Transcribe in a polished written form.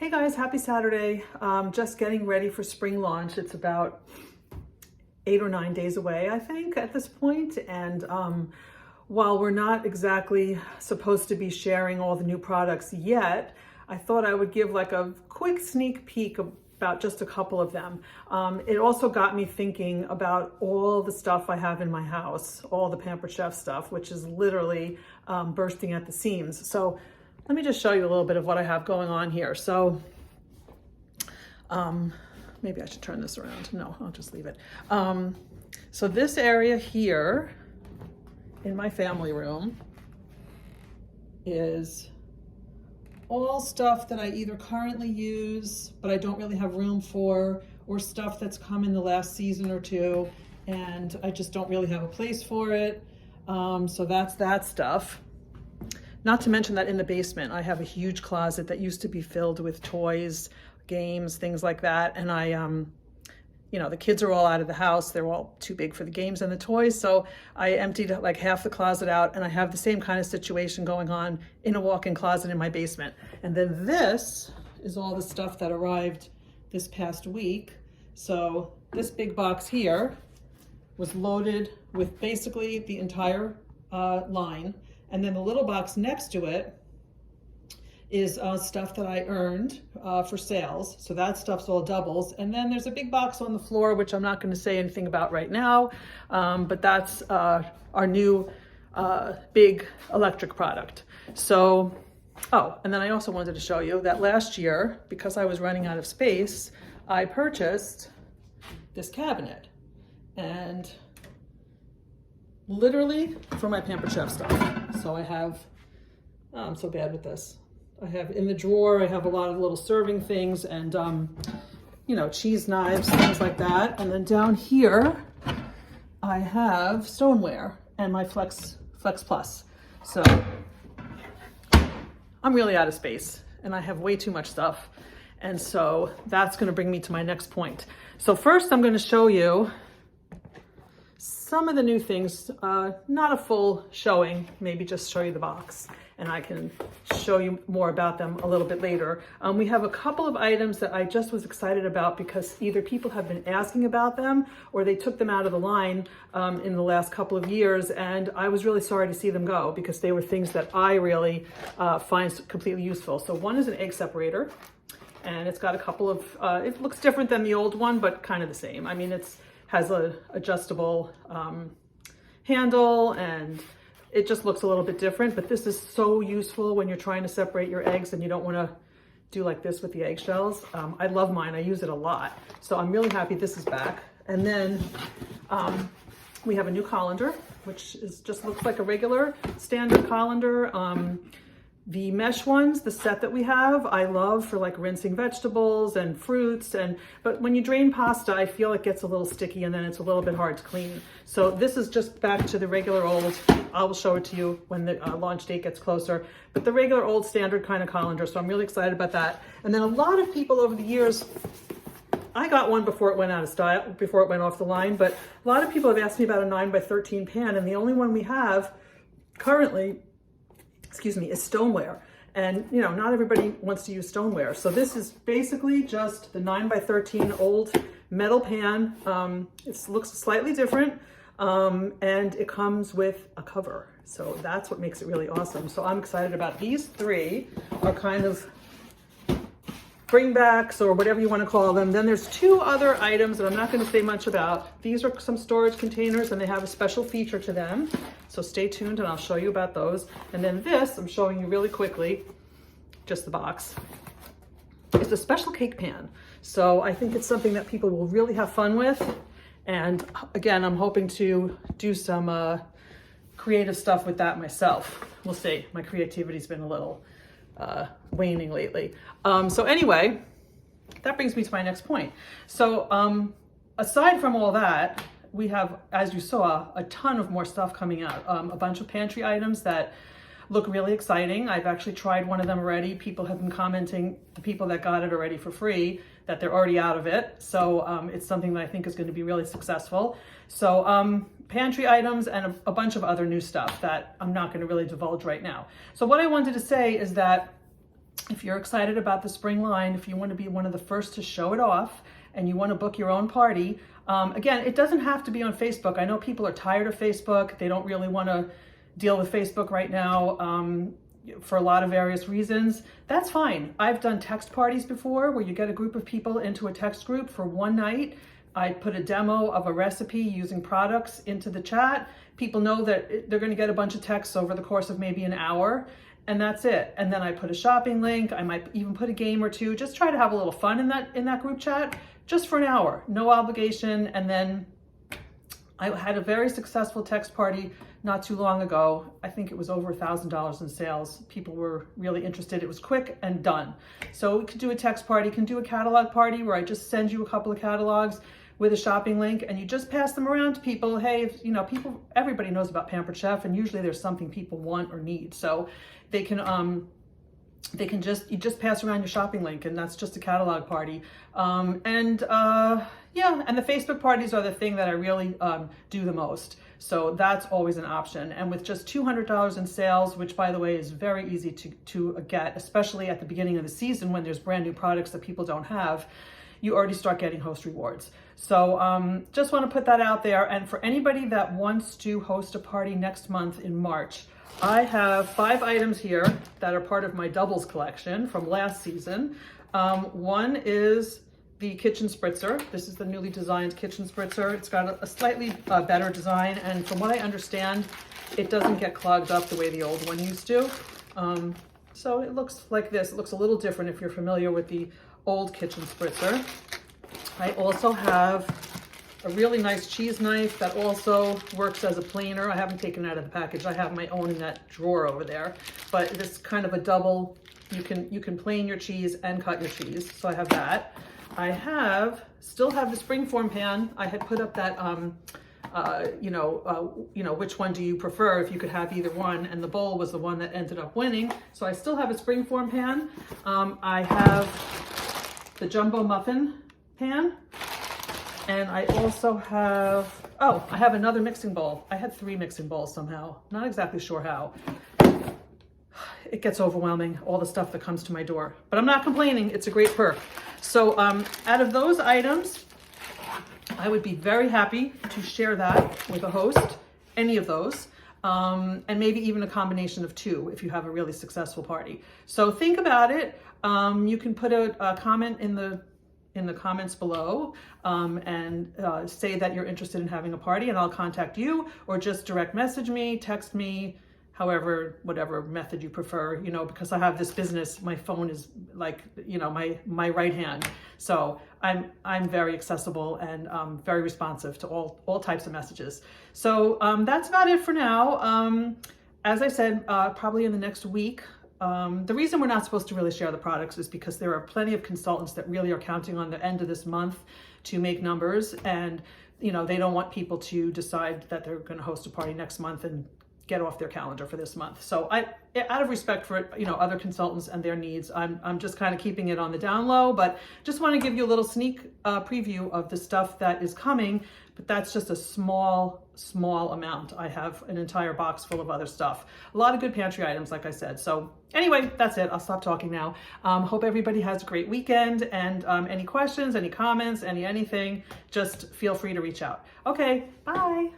Hey guys, happy Saturday. Just getting ready for spring launch. It's about 8 or 9 days away, I think, at this point. And while we're not exactly supposed to be sharing all the new products yet, I thought I would give like a quick sneak peek about just a couple of them. It also got me thinking about all the stuff I have in my house, all the Pampered Chef stuff, which is literally bursting at the seams. So let me just show you a little bit of what I have going on here. So maybe I should turn this around. No, I'll just leave it. So this area here in my family room is all stuff that I either currently use, but I don't really have room for, or stuff that's come in the last season or two, and I just don't really have a place for it. So that's that stuff. Not to mention that in the basement, I have a huge closet that used to be filled with toys, games, things like that. And the kids are all out of the house. They're all too big for the games and the toys. So I emptied like half the closet out, and I have the same kind of situation going on in a walk-in closet in my basement. And then this is all the stuff that arrived this past week. So this big box here was loaded with basically the entire line. And then the little box next to it is stuff that I earned for sales. So that stuff's all doubles. And then there's a big box on the floor, which I'm not going to say anything about right now, but that's our new big electric product. So, and then I also wanted to show you that last year, because I was running out of space, I purchased this cabinet. And literally for my Pampered Chef stuff. So I have, I'm so bad with this. I have in the drawer, I have a lot of little serving things and, cheese knives, things like that. And then down here, I have stoneware and my Flex Plus. So I'm really out of space and I have way too much stuff. And so that's going to bring me to my next point. So first I'm going to show you some of the new things, not a full showing, maybe just show you the box, and I can show you more about them a little bit later. We have a couple of items that I just was excited about because either people have been asking about them or they took them out of the line in the last couple of years, and I was really sorry to see them go because they were things that I really find completely useful. So one is an egg separator, and it's got a couple of, it looks different than the old one, but kind of the same. I mean, has a adjustable handle and it just looks a little bit different, but this is so useful when you're trying to separate your eggs and you don't want to do like this with the eggshells. I love mine, I use it a lot. So I'm really happy this is back. And then we have a new colander, which just looks like a regular standard colander. The mesh ones, the set that we have, I love for like rinsing vegetables and fruits. But when you drain pasta, I feel it gets a little sticky and then it's a little bit hard to clean. So this is just back to the regular old, I will show it to you when the launch date gets closer, but the regular old standard kind of colander. So I'm really excited about that. And then a lot of people over the years, I got one before it went out of style, before it went off the line, but a lot of people have asked me about a 9x13 pan, and the only one we have currently is stoneware. And not everybody wants to use stoneware. So this is basically just the 9x13 old metal pan. It looks slightly different and it comes with a cover. So that's what makes it really awesome. So I'm excited about these three are kind of bringbacks or whatever you want to call them. Then there's two other items that I'm not going to say much about. These are some storage containers and they have a special feature to them. So stay tuned and I'll show you about those. And then this, I'm showing you really quickly, just the box. It's a special cake pan. So I think it's something that people will really have fun with. And again, I'm hoping to do some creative stuff with that myself. We'll see. My creativity's been a little waning lately. So anyway, that brings me to my next point. So aside from all that, we have, as you saw, a ton of more stuff coming out. A bunch of pantry items that look really exciting. I've actually tried one of them already. People have been commenting, the people that got it already for free, that they're already out of it. So it's something that I think is going to be really successful. So pantry items and a bunch of other new stuff that I'm not going to really divulge right now. So what I wanted to say is that if you're excited about the spring line, if you want to be one of the first to show it off and you want to book your own party, again, it doesn't have to be on Facebook. I know people are tired of Facebook. They don't really want to deal with Facebook right now for a lot of various reasons. That's fine. I've done text parties before where you get a group of people into a text group for one night. I put a demo of a recipe using products into the chat. People know that they're going to get a bunch of texts over the course of maybe an hour, and that's it. And then I put a shopping link. I might even put a game or two. Just try to have a little fun in that group chat, just for an hour, no obligation. And then I had a very successful text party not too long ago. I think it was over $1,000 in sales. People were really interested. It was quick and done. So we could do a text party, can do a catalog party where I just send you a couple of catalogs with a shopping link and you just pass them around to people. Hey, if, you know, everybody knows about Pampered Chef, and usually there's something people want or need. So they can you just pass around your shopping link, and that's just a catalog party. Yeah, and the Facebook parties are the thing that I really do the most. So that's always an option. And with just $200 in sales, which by the way is very easy to get, especially at the beginning of the season when there's brand new products that people don't have, you already start getting host rewards. So just want to put that out there. And for anybody that wants to host a party next month in March, I have 5 items here that are part of my doubles collection from last season. One is the kitchen spritzer. This is the newly designed kitchen spritzer. It's got a slightly better design, and from what I understand, it doesn't get clogged up the way the old one used to. So it looks like this. It looks a little different if you're familiar with the old kitchen spritzer. I also have a really nice cheese knife that also works as a planer. I haven't taken it out of the package. I have my own in that drawer over there, but this kind of a double, you can plane your cheese and cut your cheese. So I have that. I still have the springform pan. I had put up that, which one do you prefer if you could have either one, and the bowl was the one that ended up winning. So I still have a springform pan. I have the jumbo muffin pan, and I also have, I have another mixing bowl. I had 3 mixing bowls somehow. Not exactly sure how. It gets overwhelming, all the stuff that comes to my door, but I'm not complaining. It's a great perk. So out of those items, I would be very happy to share that with a host, any of those, and maybe even a combination of 2 if you have a really successful party. So think about it. You can put a comment in the comments below and say that you're interested in having a party, and I'll contact you, or just direct message me, text me, however, whatever method you prefer, because I have this business, my phone is like, my right hand. So I'm very accessible and very responsive to all types of messages. So that's about it for now. As I said, probably in the next week. The reason we're not supposed to really share the products is because there are plenty of consultants that really are counting on the end of this month to make numbers, and they don't want people to decide that they're going to host a party next month and get off their calendar for this month. So out of respect for other consultants and their needs, I'm just kind of keeping it on the down low, but just want to give you a little sneak preview of the stuff that is coming. But that's just a small amount. I have an entire box full of other stuff. A lot of good pantry items, like I said. So anyway, that's it. I'll stop talking now. Hope everybody has a great weekend, and any questions, any comments, anything, just feel free to reach out. Okay, bye.